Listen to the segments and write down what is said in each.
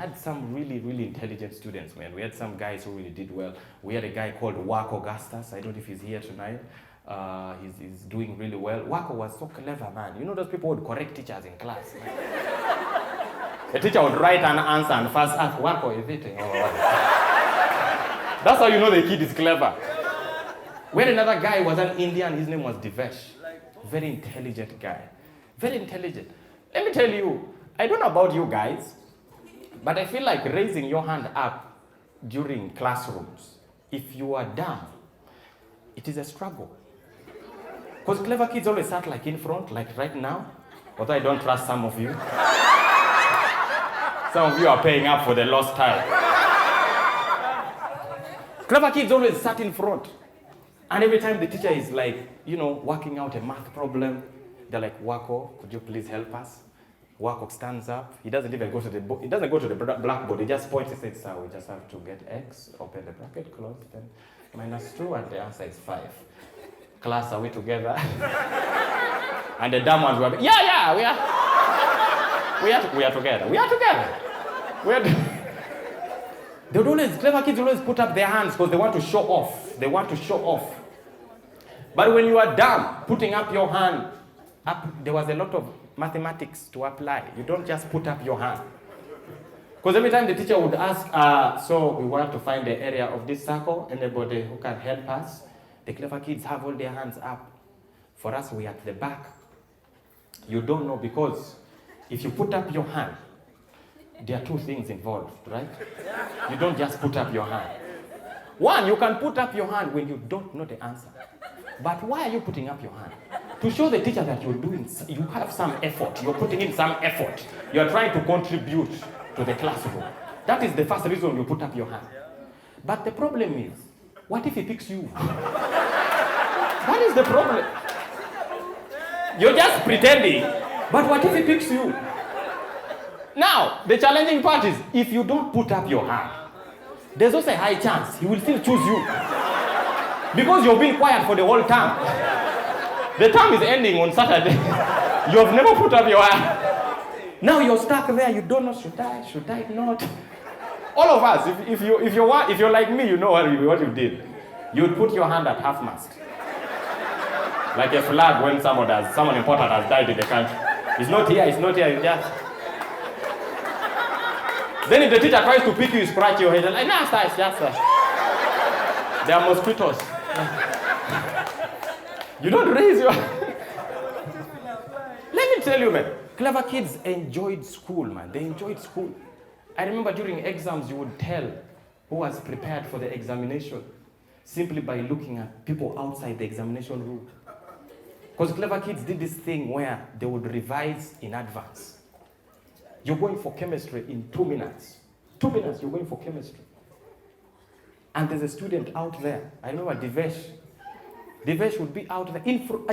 had some really, really intelligent students, man. We had some guys who really did well. We had a guy called Wako Augustus. I don't know if he's here tonight. He's doing really well. Wako was so clever, man. You know those people would correct teachers in class. The teacher would write an answer and first ask, Wako, is it? Oh, that's how you know the kid is clever. We had another guy who was an Indian. His name was Divesh. Very intelligent guy. Very intelligent. Let me tell you, I don't know about you guys, but I feel like raising your hand up during classrooms, if you are dumb, it is a struggle. Because clever kids always start like in front, like right now. Although I don't trust some of you. Some of you are paying up for the lost time. Clever kids always sat in front. And every time the teacher is like, working out a math problem, they're like, Wako, could you please help us? Wako stands up. He doesn't even go to the book. He doesn't go to the blackboard. He just points and says, sir, we just have to get X, open the bracket, close, then -2, and the answer is 5. Class, are we together? And the dumb ones were, we are together. Clever kids always put up their hands because they want to show off. But when you are dumb, putting up your hand, there was a lot of mathematics to apply. You don't just put up your hand. Because every time the teacher would ask, so we want to find the area of this circle, anybody who can help us? The clever kids have all their hands up. For us, we are at the back. You don't know, because if you put up your hand, there are 2 things involved, right? You don't just put up your hand. One, you can put up your hand when you don't know the answer. But why are you putting up your hand? To show the teacher that you have some effort. You're putting in some effort. You're trying to contribute to the classroom. That is the first reason you put up your hand. But the problem is, what if he picks you? What is the problem? You're just pretending, but what if he picks you? Now, the challenging part is, if you don't put up your hand, there's also a high chance he will still choose you. Because you've been quiet for the whole term. The term is ending on Saturday. You have never put up your hand. Now you're stuck there. You don't know, should I not? All of us, if you're like me, you know what you did. You would put your hand at half-mast. Like a flag when someone important has died in the country. It's not here, you just... Then if the teacher tries to pick you, scratch your head, and like, nah, it's just... There are mosquitoes. You don't raise your... Let me tell you, man. Clever kids enjoyed school, man. They enjoyed school. I remember during exams, you would tell who was prepared for the examination simply by looking at people outside the examination room. Because clever kids did this thing where they would revise in advance. You're going for chemistry in 2 minutes. 2 minutes, you're going for chemistry. And there's a student out there. I remember Divesh. Divesh would be out there,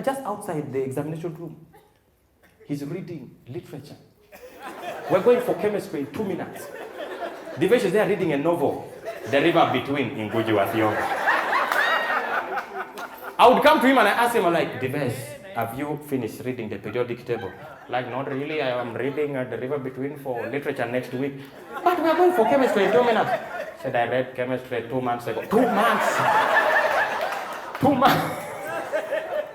just outside the examination room. He's reading literature. We're going for chemistry in 2 minutes. Divesh is there reading a novel, The River Between, in Guji Wathiongo. I would come to him and I ask him, I'm like, Divesh, have you finished reading the periodic table? Like, not really. I am reading The River Between for literature next week. But we're going for chemistry in 2 minutes. I said, I read chemistry 2 months ago. 2 months? 2 months?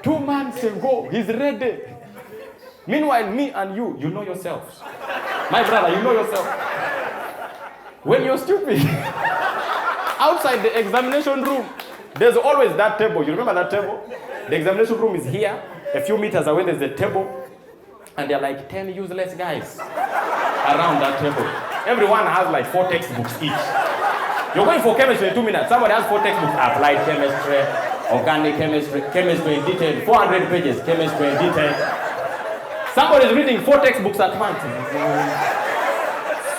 2 months ago, he's ready. Meanwhile, me and you know yourselves. My brother, you know yourself. When you're stupid, outside the examination room, there's always that table. You remember that table? The examination room is here. A few meters away, there's a table. And there are like 10 useless guys around that table. Everyone has like 4 textbooks each. You're going for chemistry in 2 minutes. Somebody has 4 textbooks. Applied chemistry, organic chemistry, chemistry in detail, 400 pages, chemistry in detail. Somebody is reading 4 textbooks at once.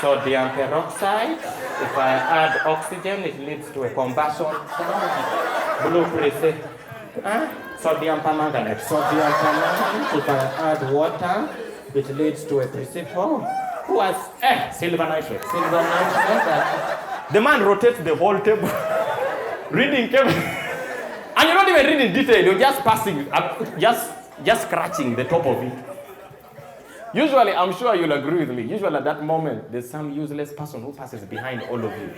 Sodium peroxide. If I add oxygen, it leads to a combustion. Blue pressure. Sodium permanganate. Sodium permanganate. If I add water, it leads to a precipitation. Who has silver nitrate? Silver nitrate. The man rotates the whole table, reading chemistry. And you're not even reading detail. You're just passing, just scratching the top of it. Usually, I'm sure you'll agree with me. Usually at that moment, there's some useless person who passes behind all of you.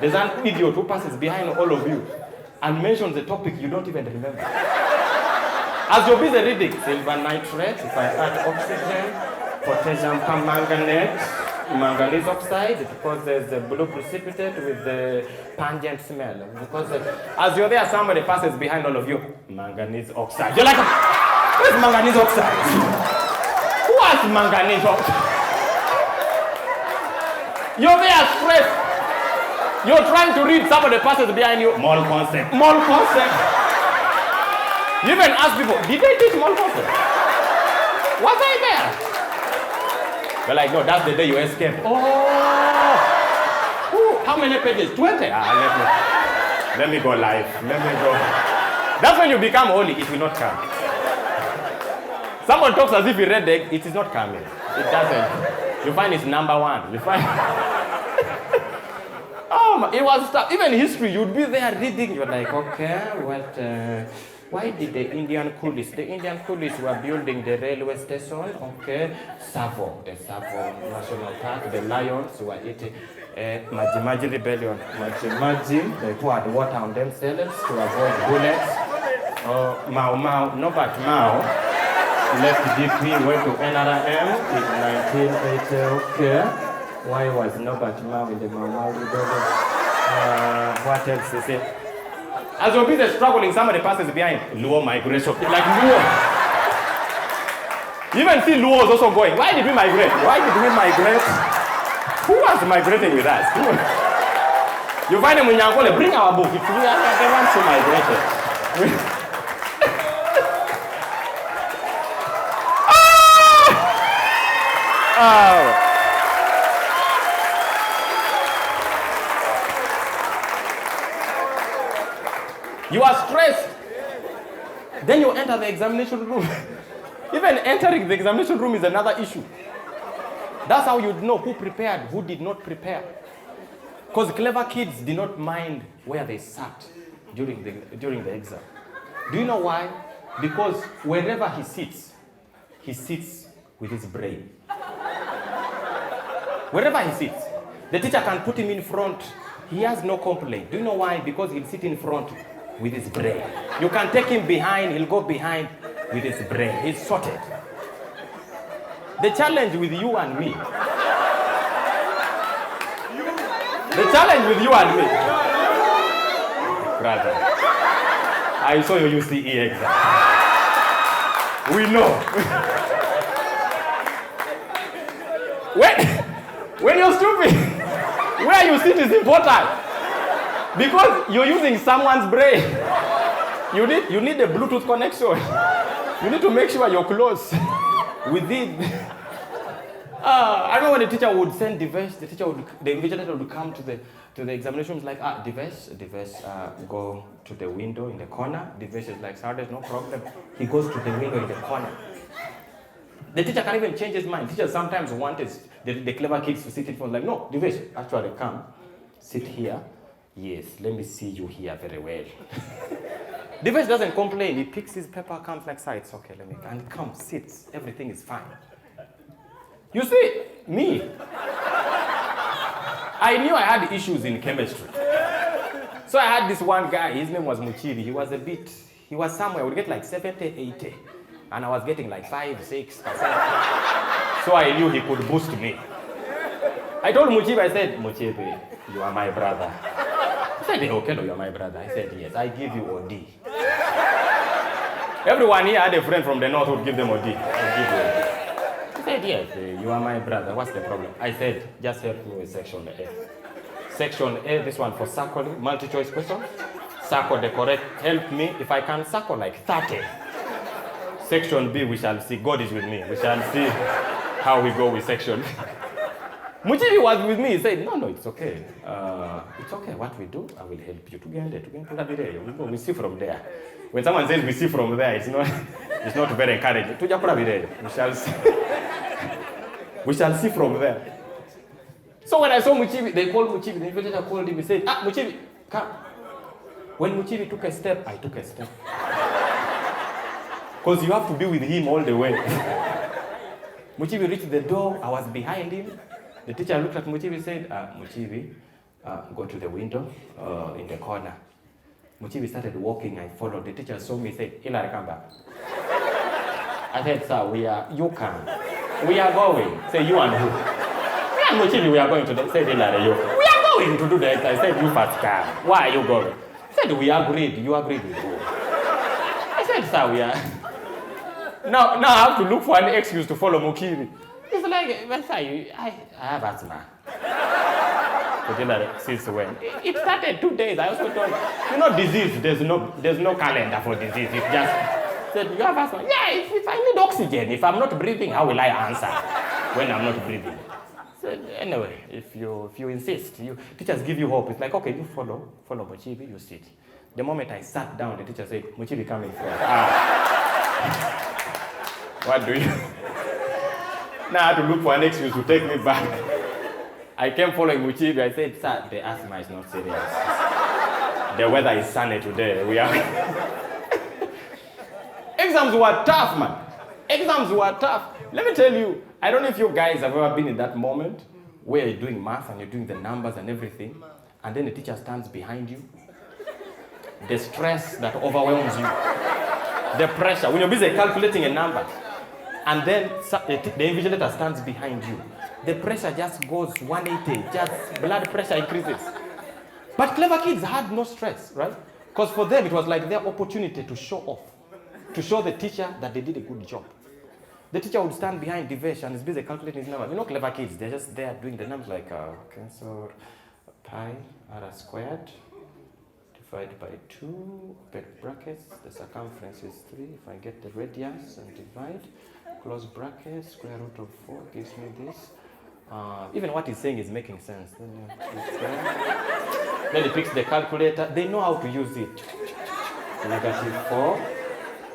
There's an idiot who passes behind all of you and mentions the topic you don't even remember. As you're busy reading, silver nitrate, if I add oxygen, potassium permanganate, manganese oxide, because there's a blue precipitate with the pungent smell. Because as you're there, somebody passes behind all of you, manganese oxide. You're like, where's manganese oxide? What's manganese oxide? You're there stressed. You're trying to read, somebody passes behind you, mole concept. Mole concept. You even ask people, did they teach mole concept? Was I there? They're like, no, that's the day you escaped. Oh! Ooh, how many pages? 20? Let me go live. Let me go. That's when you become holy. It will not come. Someone talks as if he read it. It is not coming. It doesn't. You find it's number one. You find... Oh, it was tough. Even history, you'd be there reading. You're like, okay, what... Why did the Indian coolies? The Indian coolies were building the railway station, okay? Savo, the Savo National Park, the lions were eating Maji rebellion. Maji, they poured water on themselves to avoid bullets. Mao, no but Mao, left DP, went to NRM in 1980, okay? Why was Norbert Mao in the Mao rebellion? What else is it? As you're busy struggling, somebody passes behind. Luo migration. Like Luo. You even see Luo is also going. Why did we migrate? Why did we migrate? Who was migrating with us? You find them in Yankole, bring our book. It's we are the ones who migrated. Oh. You are stressed. Then you enter the examination room. Even entering the examination room is another issue. That's how you'd know who prepared, who did not prepare. Because clever kids did not mind where they sat during the exam. Do you know why? Because wherever he sits with his brain. Wherever he sits, the teacher can put him in front. He has no complaint. Do you know why? Because he'll sit in front with his brain. You can take him behind, he'll go behind with his brain. He's sorted. The challenge with you and me. The challenge with you and me. Brother, I saw your UCE exam. We know. When you're stupid, where you sit is important. Because you're using someone's brain. You need a Bluetooth connection. You need to make sure you're close with it. I remember when the teacher would send Divesh, the invigilator would come to the examination. Like, Divesh, go to the window in the corner. Divesh is like, sir, there's no problem. He goes to the window in the corner. The teacher can't even change his mind. Teachers sometimes wanted the clever kids to sit in front. Like, no, Divesh, actually come, sit here. Yes, let me see you here very well. Divesh doesn't complain. He picks his paper, comes like, sir, it's okay, let me, and comes, sits. Everything is fine. You see, me, I knew I had issues in chemistry. So I had this one guy, his name was Muchiri. He was somewhere, I would get like 70, 80. And I was getting like 5, 6%. So I knew he could boost me. I told Muchiri, I said, Muchiri, you are my brother. He said, Okello, you are my brother. I said, yes, I give you OD. Everyone here had a friend from the north who would give them OD. I give you OD. He said, yes, you are my brother. What's the problem? I said, just help me with section A. Section A, this one for circling, multi-choice question. Circle the correct, help me. If I can circle like 30. Section B, we shall see. God is with me. We shall see how we go with section. Muchiri was with me. He said, no, it's okay. It's okay. What we do, I will help you. We see from there. When someone says we see from there, it's not very encouraging. We shall see. We shall see from there. So when I saw Muchiri, they called Muchiri. The invigilator called him. He said, Muchiri, come. When Muchiri took a step, I took a step. Because you have to be with him all the way. Muchibi reached the door. I was behind him. The teacher looked at Muchibi and said, Muchibi, go to the window in the corner. Muchibi started walking. I followed. The teacher saw me and said, Hilary, come back. I said, sir, you can. We are going. Say, you and who? Me and Muchibi, we are going to the, say, Hilary, you. We are going to do the exercise. I said, you first come. Why are you going? I said, we agreed. You agreed with me. I said, sir, we are. Now I have to look for an excuse to follow Muchibi. It's like, but sir, I have asthma. Since when? It started 2 days. I also told disease, there's no calendar for disease. It's just said, you have asthma. Yeah, if I need oxygen, if I'm not breathing, how will I answer when I'm not breathing? So anyway, if you insist, teachers give you hope. It's like, okay, you follow Muchibi, you sit. The moment I sat down, the teacher said, Muchibi, come in front. What do you? Now I had to look for an excuse to take me back. I came following Muchibi. I said, sir, the asthma is not serious. The weather is sunny today. Exams were tough, man. Exams were tough. Let me tell you, I don't know if you guys have ever been in that moment where you're doing math and you're doing the numbers and everything, and then the teacher stands behind you. The stress that overwhelms you. The pressure. When you're busy calculating a number, and then the invigilator stands behind you. The pressure just goes 180, just blood pressure increases. But clever kids had no stress, right? Because for them, it was like their opportunity to show off, to show the teacher that they did a good job. The teacher would stand behind Divesh and is busy calculating his numbers. Clever kids, they're just there doing the numbers like cancel pi r squared divided by 2, open brackets, the circumference is 3. If I get the radius and divide, close brackets, square root of 4 gives me this. Even what he's saying is making sense. Then he picks the calculator. They know how to use it. -4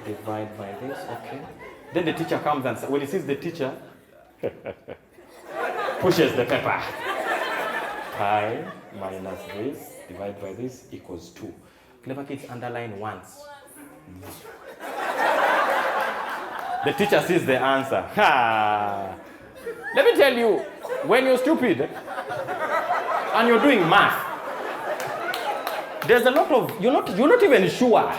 divide by this, okay. Then the teacher comes and when he sees the teacher, pushes the paper. Pi minus this, divide by this, equals 2. Clever kids underline once. The teacher sees the answer. Let me tell you, when you're stupid and you're doing math, there's a lot of, you're not even sure.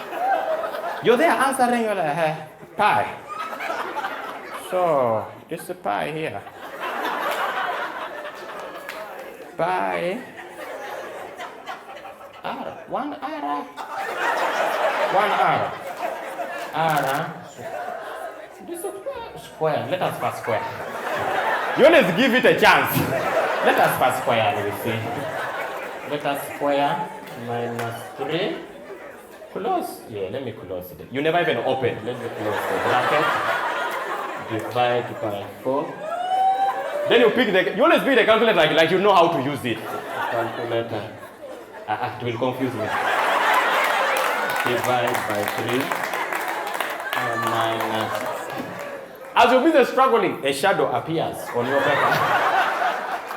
You're there answering, you're like, pi. So, this is pi here. Pi. R. 1 R. 1 R. R. This is square. Let us first square. You always give it a chance. Let us first square, we see. Let us square -3. Close. Yeah, let me close it. You never even open. Let me close the bracket. Divide by 4. Then you pick you always pick the calculator like you know how to use it. Calculator. It will confuse me. Divide by 3. Minus. As you're busy struggling, a shadow appears on your paper.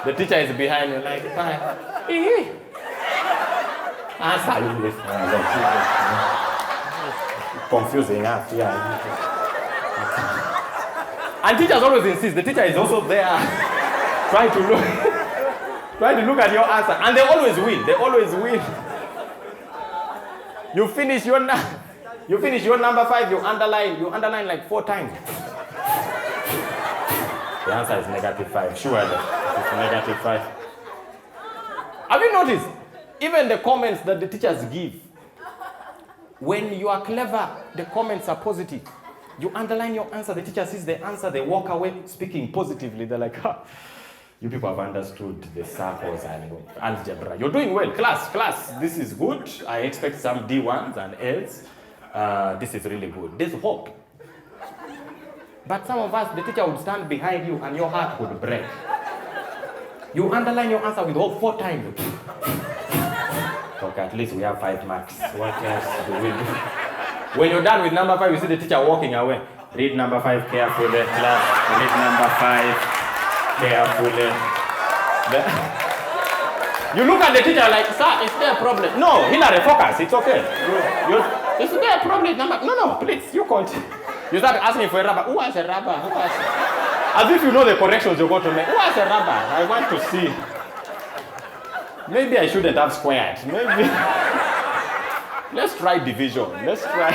The teacher is behind you like, fine. Answer you this. Confusing us, yeah. And teachers always insist. The teacher is also there, trying to look at your answer, and they always win. They always win. You finish your number 5. You underline like 4 times. The answer is -5. Surely, it's -5. Have you noticed? Even the comments that the teachers give, when you are clever, the comments are positive. You underline your answer, the teacher sees the answer, they walk away speaking positively. They're like, you people have understood the circles and algebra. You're doing well. Class, this is good. I expect some D1s and Ls. This is really good. There's hope. But some of us, the teacher would stand behind you and your heart would break. You underline your answer with hope 4 times. Okay, at least we have 5 marks. What else do we do? When you're done with number 5, you see the teacher walking away. Read number 5 carefully, class. Read number 5 carefully. You look at the teacher like, sir, is there a problem? No, Hilary, focus. It's okay. Is there a problem? No, please, you continue. You start asking for a rubber. Who has a rubber? Who has As if you know the corrections you're going to make. What's a rubber? I want to see. Maybe I shouldn't have squared. Maybe. Let's try division. Let's try.